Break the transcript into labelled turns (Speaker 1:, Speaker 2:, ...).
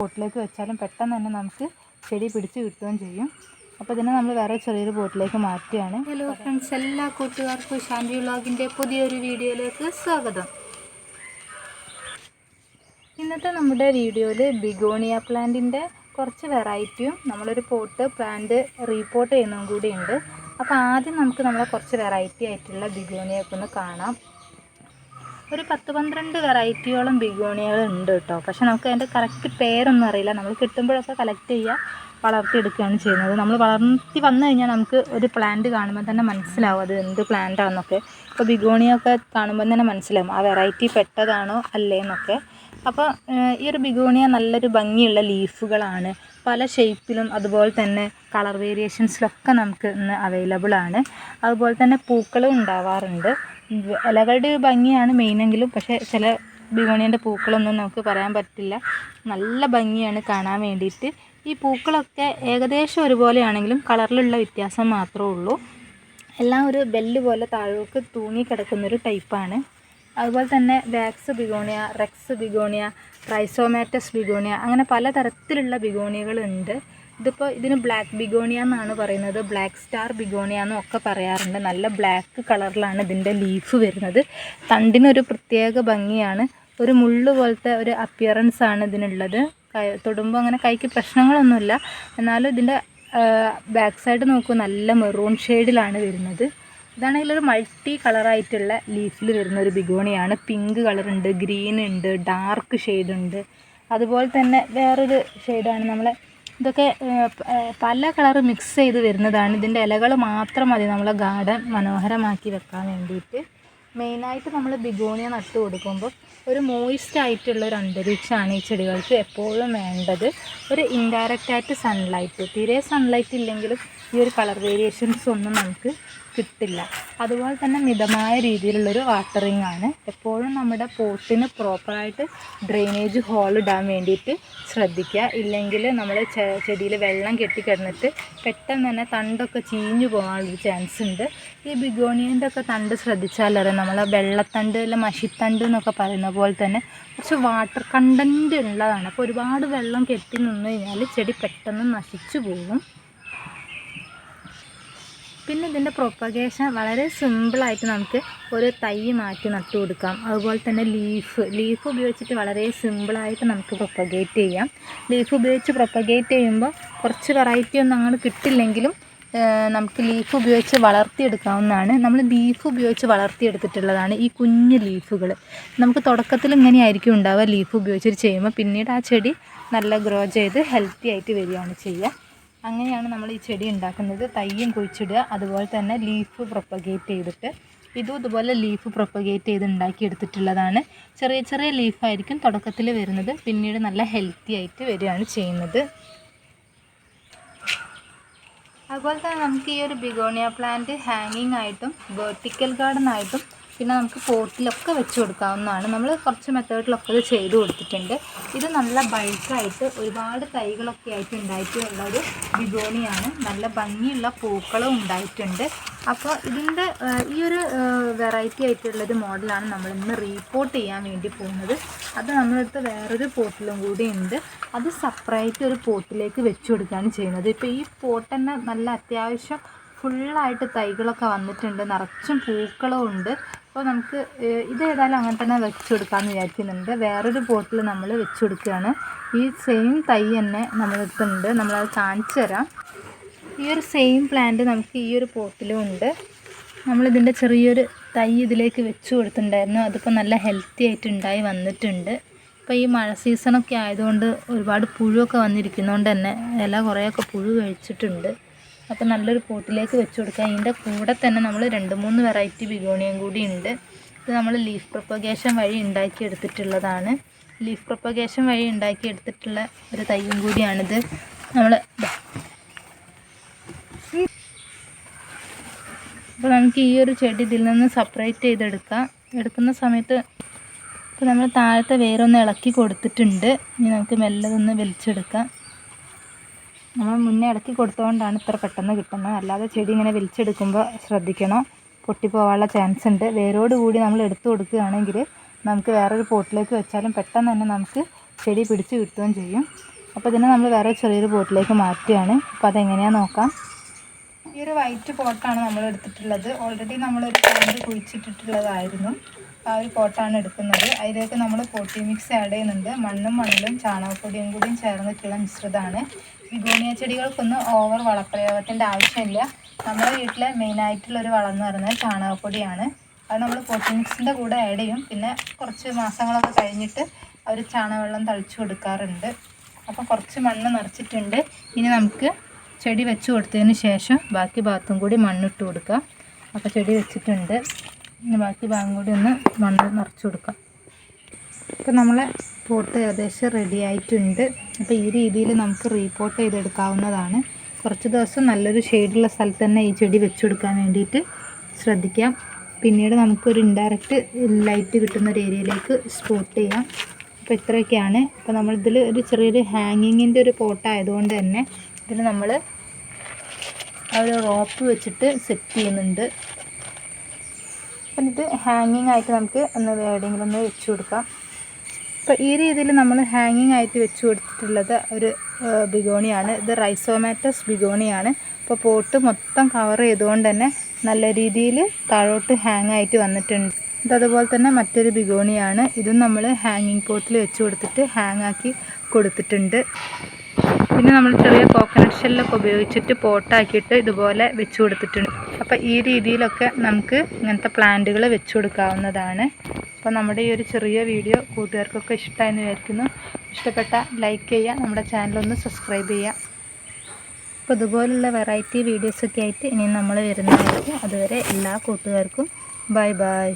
Speaker 1: പോട്ടിലേക്ക് വെച്ചാലും പെട്ടെന്ന് തന്നെ നമുക്ക് ചെടി പിടിച്ച് കിട്ടുകയും ചെയ്യും. അപ്പോൾ ഇതിനെ നമ്മൾ വേറെ ചെറിയൊരു പോട്ടിലേക്ക് മാറ്റുകയാണ്. ഹലോ ഫ്രണ്ട്സ്, എല്ലാ കൂട്ടുകാർക്കും ശാന്തി വ്ളോഗിൻ്റെ പുതിയൊരു വീഡിയോയിലേക്ക് സ്വാഗതം. ഇന്നത്തെ നമ്മുടെ വീഡിയോയിൽ ബിഗോണിയ പ്ലാന്റിൻ്റെ കുറച്ച് വെറൈറ്റിയും നമ്മളൊരു പ്ലാന്റ് റീപോർട്ട് ചെയ്യുന്നതും കൂടിയുണ്ട്. അപ്പോൾ ആദ്യം നമുക്ക് നമ്മളെ കുറച്ച് വെറൈറ്റി ആയിട്ടുള്ള ബിഗോണിയൊക്കെ ഒന്ന് കാണാം. ഒരു 10-12 വെറൈറ്റിയോളം ബിഗോണിയകൾ ഉണ്ട് കേട്ടോ. പക്ഷെ നമുക്ക് അതിൻ്റെ കറക്റ്റ് പേരൊന്നും അറിയില്ല. നമ്മൾ കിട്ടുമ്പോഴൊക്കെ കളക്ട് ചെയ്യുക, വളർത്തിയെടുക്കുകയാണ് ചെയ്യുന്നത്. നമ്മൾ വളർത്തി വന്നു കഴിഞ്ഞാൽ നമുക്ക് ഒരു പ്ലാന്റ് കാണുമ്പോൾ തന്നെ മനസ്സിലാവും അത് എന്ത് പ്ലാന്റാണെന്നൊക്കെ. ഇപ്പോൾ ബിഗോണിയൊക്കെ കാണുമ്പോൾ തന്നെ മനസ്സിലാവും ആ വെറൈറ്റി പെട്ടതാണോ അല്ലേ എന്നൊക്കെ. അപ്പോൾ ഈ ഒരു ബിഗോണിയ നല്ലൊരു ഭംഗിയുള്ള ലീഫുകളാണ്. പല ഷേപ്പിലും അതുപോലെ തന്നെ കളർ വേരിയേഷൻസിലൊക്കെ നമുക്ക് ഇന്ന് അവൈലബിൾ ആണ്. അതുപോലെ തന്നെ പൂക്കളും ഉണ്ടാവാറുണ്ട്. ഇലകളുടെ ഒരു ഭംഗിയാണ് മെയിനെങ്കിലും, പക്ഷേ ചില ബിഗോണിയൻ്റെ പൂക്കളൊന്നും നമുക്ക് പറയാൻ പറ്റില്ല. നല്ല ഭംഗിയാണ് കാണാൻ വേണ്ടിയിട്ട്. ഈ പൂക്കളൊക്കെ ഏകദേശം ഒരുപോലെയാണെങ്കിലും കളറിലുള്ള വ്യത്യാസം മാത്രമേ ഉള്ളൂ. എല്ലാം ഒരു ബെല്ല് പോലെ താഴോട്ട് തൂങ്ങി കിടക്കുന്നൊരു ടൈപ്പാണ്. അതുപോലെ തന്നെ wax begonia, rex begonia, trisomatous begonia, അങ്ങനെ പലതരത്തിലുള്ള ബിഗോണിയകളുണ്ട്. ഇതിന് ബ്ലാക്ക് ബിഗോണിയ എന്നാണ് പറയുന്നത്. ബ്ലാക്ക് സ്റ്റാർ ബിഗോണിയ എന്നും ഒക്കെ പറയാറുണ്ട്. നല്ല ബ്ലാക്ക് കളറിലാണ് ഇതിൻ്റെ ലീഫ് വരുന്നത്. തണ്ടിനൊരു പ്രത്യേക ഭംഗിയാണ്. ഒരു മുള്ളു പോലത്തെ ഒരു അപ്പിയറൻസ് ആണ് ഇതിനുള്ളത്. തൊടുമ്പോൾ അങ്ങനെ കൈക്ക് പ്രശ്നങ്ങളൊന്നുമില്ല. എന്നാലും ഇതിൻ്റെ ബാക്ക് സൈഡ് നോക്കൂ, നല്ല മെറൂൺ ഷെയ്ഡിലാണ് വരുന്നത്. ഇതാണെങ്കിൽ ഒരു മൾട്ടി കളറായിട്ടുള്ള ലീഫിൽ വരുന്ന ഒരു ബിഗോണിയാണ്. പിങ്ക് കളറുണ്ട്, ഗ്രീൻ ഉണ്ട്, ഡാർക്ക് ഷെയ്ഡുണ്ട്. അതുപോലെ തന്നെ വേറൊരു ഷെയ്ഡാണ് നമ്മളെ ഇതൊക്കെ പല കളർ മിക്സ് ചെയ്ത് വരുന്നതാണ്. ഇതിൻ്റെ ഇലകൾ മാത്രം മതി നമ്മളെ ഗാർഡൻ മനോഹരമാക്കി വെക്കാൻ വേണ്ടിയിട്ട്. മെയിനായിട്ട് നമ്മൾ ബിഗോണിയ നട്ട് കൊടുക്കുമ്പോൾ ഒരു മോയിസ്റ്റ് ആയിട്ടുള്ള ഒരു അന്തരീക്ഷമാണ് ഈ ചെടികൾക്ക് എപ്പോഴും വേണ്ടത്. ഒരു ഇൻഡയറക്റ്റായിട്ട് സൺലൈറ്റ്, തീരെ സൺലൈറ്റ് ഇല്ലെങ്കിലും ഈ ഒരു കളർ വേരിയേഷൻസ് ഒന്നും നമുക്ക് കിട്ടില്ല. അതുപോലെ തന്നെ മിതമായ രീതിയിലുള്ളൊരു വാട്ടറിങ് ആണ്. എപ്പോഴും നമ്മുടെ പോട്ടിന് പ്രോപ്പറായിട്ട് ഡ്രെയിനേജ് ഹോൾ ഇടാൻ വേണ്ടിയിട്ട് ശ്രദ്ധിക്കുക. ഇല്ലെങ്കിൽ നമ്മൾ ചെടിയിൽ വെള്ളം കെട്ടിക്കിടന്നിട്ട് പെട്ടെന്ന് തന്നെ തണ്ടൊക്കെ ചീഞ്ഞു പോകാനുള്ളൊരു ചാൻസ് ഉണ്ട്. ഈ ബിഗോണിയൻ്റെ ഒക്കെ തണ്ട് ശ്രദ്ധിച്ചാലറിയാം, നമ്മളെ വെള്ളത്തണ്ട് അല്ല മഷിത്തണ്ട് എന്നൊക്കെ പറയുന്ന പോലെ തന്നെ കുറച്ച് വാട്ടർ കണ്ടൻറ്റ് ഉള്ളതാണ്. അപ്പോൾ ഒരുപാട് വെള്ളം കെട്ടി നിന്ന് കഴിഞ്ഞാൽ ചെടി പെട്ടെന്ന് നശിച്ചു പോകും. പിന്നെ ഇതിൻ്റെ പ്രൊപ്പഗേഷൻ വളരെ സിമ്പിളായിട്ട് നമുക്ക് ഒരു തൈ മാറ്റി നട്ടു കൊടുക്കാം. അതുപോലെ തന്നെ ലീഫ് ഉപയോഗിച്ചിട്ട് വളരെ സിമ്പിളായിട്ട് നമുക്ക് പ്രൊപ്പഗേറ്റ് ചെയ്യാം. ലീഫ് ഉപയോഗിച്ച് പ്രൊപ്പഗേറ്റ് ചെയ്യുമ്പോൾ കുറച്ച് വെറൈറ്റി ഒന്നും അങ്ങോട്ട് കിട്ടില്ലെങ്കിലും നമുക്ക് ലീഫ് ഉപയോഗിച്ച് വളർത്തിയെടുക്കാവുന്നതാണ്. നമ്മൾ ലീഫ് ഉപയോഗിച്ച് വളർത്തിയെടുത്തിട്ടുള്ളതാണ് ഈ കുഞ്ഞ് ലീഫുകൾ. നമുക്ക് തുടക്കത്തിൽ ഇങ്ങനെയായിരിക്കും ഉണ്ടാവുക ലീഫ് ഉപയോഗിച്ചിട്ട് ചെയ്യുമ്പോൾ. പിന്നീട് ആ ചെടി നല്ല ഗ്രോ ചെയ്ത് ഹെൽത്തി ആയിട്ട് വരികയാണ് ചെയ്യുക. അങ്ങനെയാണ് നമ്മൾ ഈ ചെടി ഉണ്ടാക്കുന്നത്. തയ്യും കുഴിച്ചിടുക, അതുപോലെ തന്നെ ലീഫ് പ്രൊപ്പഗേറ്റ് ചെയ്തിട്ട്. ഇതുപോലെ ലീഫ് പ്രൊപ്പഗേറ്റ് ചെയ്ത് ഉണ്ടാക്കിയെടുത്തിട്ടുള്ളതാണ്. ചെറിയ ചെറിയ ലീഫായിരിക്കും തുടക്കത്തിൽ വരുന്നത്, പിന്നീട് നല്ല ഹെൽത്തി ആയിട്ട് വരികയാണ് ചെയ്യുന്നത്. അതുപോലെ തന്നെ നമുക്ക് ഈ ഒരു ബിഗോണിയ പ്ലാന്റ് ഹാങ്ങിങ് ആയിട്ടും വെർട്ടിക്കൽ ഗാർഡൻ ആയിട്ടും പിന്നെ നമുക്ക് പോട്ടിലൊക്കെ വെച്ച് കൊടുക്കാവുന്നതാണ്. നമ്മൾ കുറച്ച് മെത്തേഡിലൊക്കെ ഇത് ചെയ്ത് കൊടുത്തിട്ടുണ്ട്. ഇത് നല്ല ബൾക്കായിട്ട് ഒരുപാട് തൈകളൊക്കെ ആയിട്ട് ഉണ്ടായിട്ടുള്ളൊരു ബിഗോണിയാണ്. നല്ല ഭംഗിയുള്ള പൂക്കളും ഉണ്ടായിട്ടുണ്ട്. അപ്പോൾ ഇതിൻ്റെ ഈ ഒരു വെറൈറ്റി ആയിട്ടുള്ളൊരു മോഡലാണ് നമ്മളിന്ന് റീപോർട്ട് ചെയ്യാൻ വേണ്ടി പോകുന്നത്. അത് നമ്മളടുത്ത് വേറൊരു പോട്ടിലും കൂടി ഉണ്ട്. അത് സെപ്പറേറ്റ് ഒരു പോട്ടിലേക്ക് വെച്ച് കൊടുക്കുകയാണ് ചെയ്യുന്നത്. ഇപ്പോൾ ഈ പോട്ട് തന്നെ നല്ല അത്യാവശ്യം ഫുള്ളായിട്ട് തൈകളൊക്കെ വന്നിട്ടുണ്ട്, നിറച്ചും പൂക്കളും ഉണ്ട്. അപ്പോൾ നമുക്ക് ഇതേതായാലും അങ്ങനെ തന്നെ വെച്ച് കൊടുക്കാമെന്ന് വിചാരിക്കുന്നുണ്ട്. വേറൊരു പോട്ടിൽ നമ്മൾ വെച്ച് കൊടുക്കുകയാണ്. ഈ സെയിം തൈ തന്നെ നമ്മളടുത്തുണ്ട്, നമ്മളത് കാണിച്ചു തരാം. ഈ ഒരു സെയിം പ്ലാന്റ് നമുക്ക് ഈ ഒരു പോട്ടിലും ഉണ്ട്. നമ്മളിതിൻ്റെ ചെറിയൊരു തൈ ഇതിലേക്ക് വെച്ച് കൊടുത്തിട്ടുണ്ടായിരുന്നു. അതിപ്പോൾ നല്ല ഹെൽത്തി ആയിട്ട് ഉണ്ടായി വന്നിട്ടുണ്ട്. ഇപ്പോൾ ഈ മഴ സീസണൊക്കെ ആയതുകൊണ്ട് ഒരുപാട് പുഴുവൊക്കെ വന്നിരിക്കുന്നതുകൊണ്ട് തന്നെ ഇല കുറേയൊക്കെ പുഴു കഴിച്ചിട്ടുണ്ട്. അപ്പോൾ നല്ലൊരു പോട്ടിലേക്ക് വെച്ച് കൊടുക്കുക. ഇതിൻ്റെ കൂടെ തന്നെ നമ്മൾ 2-3 വെറൈറ്റി ബിഗോണിയം കൂടി ഉണ്ട്. ഇത് നമ്മൾ ലീഫ് പ്രൊപ്പഗേഷൻ വഴി ഉണ്ടാക്കിയെടുത്തിട്ടുള്ളതാണ്. ലീഫ് പ്രൊപ്പഗേഷൻ വഴി ഉണ്ടാക്കിയെടുത്തിട്ടുള്ള ഒരു തൈയും കൂടിയാണിത്. നമ്മൾ അപ്പോൾ നമുക്ക് ഈ ഒരു ചെടി ഇതിൽ നിന്ന് സെപ്പറേറ്റ് ചെയ്തെടുക്കാം. എടുക്കുന്ന സമയത്ത് ഇപ്പോൾ നമ്മൾ താഴത്തെ വേരൊന്ന് ഇളക്കി കൊടുത്തിട്ടുണ്ട്. ഇനി നമുക്ക് മെല്ലെ ഒന്ന് വലിച്ചെടുക്കാം. നമ്മൾ മുന്നേ ഇളക്കി കൊടുത്തുകൊണ്ടാണ് ഇത്ര പെട്ടെന്ന് കിട്ടുന്നത്. അല്ലാതെ ചെടി ഇങ്ങനെ വലിച്ചെടുക്കുമ്പോൾ ശ്രദ്ധിക്കണം, പൊട്ടിപ്പോവാനുള്ള ചാൻസ് ഉണ്ട്. വേരോട് കൂടി നമ്മൾ എടുത്തു കൊടുക്കുകയാണെങ്കിൽ നമുക്ക് വേറൊരു പോട്ടിലേക്ക് വെച്ചാലും പെട്ടെന്ന് തന്നെ നമുക്ക് ചെടി പിടിച്ച് കിട്ടുകയും ചെയ്യും. അപ്പോൾ ഇതിനെ നമ്മൾ വേറെ ചെറിയൊരു പോട്ടിലേക്ക് മാറ്റുകയാണ്. അപ്പോൾ അതെങ്ങനെയാണെന്ന് നോക്കാം. ഈ ഒരു വൈറ്റ് പോട്ടാണ് നമ്മൾ എടുത്തിട്ടുള്ളത്. ഓൾറെഡി നമ്മളൊരു പ്ലാന്റ് കുഴിച്ചിട്ടിട്ടുള്ളതായിരുന്നു. ആ ഒരു പോട്ടാണ് എടുക്കുന്നത്. അതിലേക്ക് നമ്മൾ പോട്ടി മിക്സ് ആഡ് ചെയ്യുന്നുണ്ട്. മണ്ണും മണലും ചാണകപ്പൊടിയും കൂടിയും ചേർന്നിട്ടുള്ള മിശ്രിതമാണ്. ബിഗോണിയ ചെടികൾക്കൊന്നും ഓവർ വളപ്രയോഗത്തിൻ്റെ ആവശ്യമില്ല. നമ്മുടെ വീട്ടിലെ മെയിനായിട്ടുള്ളൊരു വളം എന്ന് പറയുന്നത് ചാണകപ്പൊടിയാണ്. അത് നമ്മൾ പോട്ടി മിക്സിൻ്റെ കൂടെ ആഡ് ചെയ്യും. പിന്നെ കുറച്ച് മാസങ്ങളൊക്കെ കഴിഞ്ഞിട്ട് ഒരു ചാണകവെള്ളം തളിച്ചു കൊടുക്കാറുണ്ട്. അപ്പോൾ കുറച്ച് മണ്ണ് നിറച്ചിട്ടുണ്ട്. ഇനി നമുക്ക് ചെടി വെച്ച് കൊടുത്തതിന് ശേഷം ബാക്കി ഭാഗത്തും കൂടി മണ്ണിട്ട് കൊടുക്കുക. അപ്പോൾ ചെടി വെച്ചിട്ടുണ്ട്. ഇനി ബാക്കി ഭാഗം കൂടി ഒന്ന് മണ്ണ് നിറച്ച് കൊടുക്കാം. അപ്പോൾ നമ്മളെ പോട്ട് ഏകദേശം റെഡി ആയിട്ടുണ്ട്. അപ്പോൾ ഈ രീതിയിൽ നമുക്ക് റീപോട്ട് ചെയ്തെടുക്കാവുന്നതാണ്. കുറച്ച് ദിവസം നല്ലൊരു ഷെയ്ഡുള്ള സ്ഥലത്ത് തന്നെ ഈ ചെടി വെച്ച് കൊടുക്കാൻ വേണ്ടിയിട്ട് ശ്രദ്ധിക്കാം. പിന്നീട് നമുക്കൊരു ഇൻഡയറക്റ്റ് ലൈറ്റ് കിട്ടുന്ന ഒരു ഏരിയയിലേക്ക് സ്പോട്ട് ചെയ്യാം. അപ്പോൾ ഇത്രയൊക്കെയാണ്. അപ്പോൾ നമ്മളിതിൽ ഒരു ചെറിയൊരു ഹാങ്ങിങ്ങിൻ്റെ ഒരു പോട്ടായതുകൊണ്ട് തന്നെ ഇതിൽ നമ്മൾ ആ ഒരു റോപ്പ് വെച്ചിട്ട് സെറ്റ് ചെയ്യുന്നുണ്ട്. എന്നിട്ട് ഹാങ്ങിങ് ആയിട്ട് നമുക്ക് ഒന്ന് എവിടെയെങ്കിലും ഒന്ന് വെച്ച് കൊടുക്കാം. അപ്പോൾ ഈ രീതിയിൽ നമ്മൾ ഹാങ്ങിങ് ആയിട്ട് വെച്ച് കൊടുത്തിട്ടുള്ളത് ഒരു ബിഗോണിയാണ്. ഇത് റൈസോമാറ്റസ് ബിഗോണിയാണ്. അപ്പോൾ പോട്ട് മൊത്തം കവർ ചെയ്തുകൊണ്ട് തന്നെ നല്ല രീതിയിൽ താഴോട്ട് ഹാങ് ആയിട്ട് വന്നിട്ടുണ്ട്. ഇതതുപോലെ തന്നെ മറ്റൊരു ബിഗോണിയാണ്. ഇതും നമ്മൾ ഹാങ്ങിങ് പോട്ടിൽ വെച്ച് കൊടുത്തിട്ട് ഹാങ് ആക്കി കൊടുത്തിട്ടുണ്ട്. പിന്നെ നമ്മൾ ചെറിയ കോക്കനട്ട് ഷെല്ലൊക്കെ ഉപയോഗിച്ചിട്ട് പോട്ടാക്കിയിട്ട് ഇതുപോലെ വെച്ച് കൊടുത്തിട്ടുണ്ട്. അപ്പോൾ ഈ രീതിയിലൊക്കെ നമുക്ക് ഇങ്ങനത്തെ പ്ലാന്റുകൾ വെച്ച് കൊടുക്കാവുന്നതാണ്. അപ്പോൾ നമ്മുടെ ഈ ഒരു ചെറിയ വീഡിയോ കൂട്ടുകാർക്കൊക്കെ ഇഷ്ടമായെന്ന് വിചാരിക്കുന്നു. ഇഷ്ടപ്പെട്ട ലൈക്ക് ചെയ്യുക, നമ്മുടെ ചാനലൊന്ന് സബ്സ്ക്രൈബ് ചെയ്യുക. അപ്പോൾ ഇതുപോലുള്ള വെറൈറ്റി വീഡിയോസൊക്കെ ആയിട്ട് ഇനി നമ്മൾ വരുന്നതായിരിക്കും. അതുവരെ എല്ലാ കൂട്ടുകാർക്കും ബൈ ബൈ.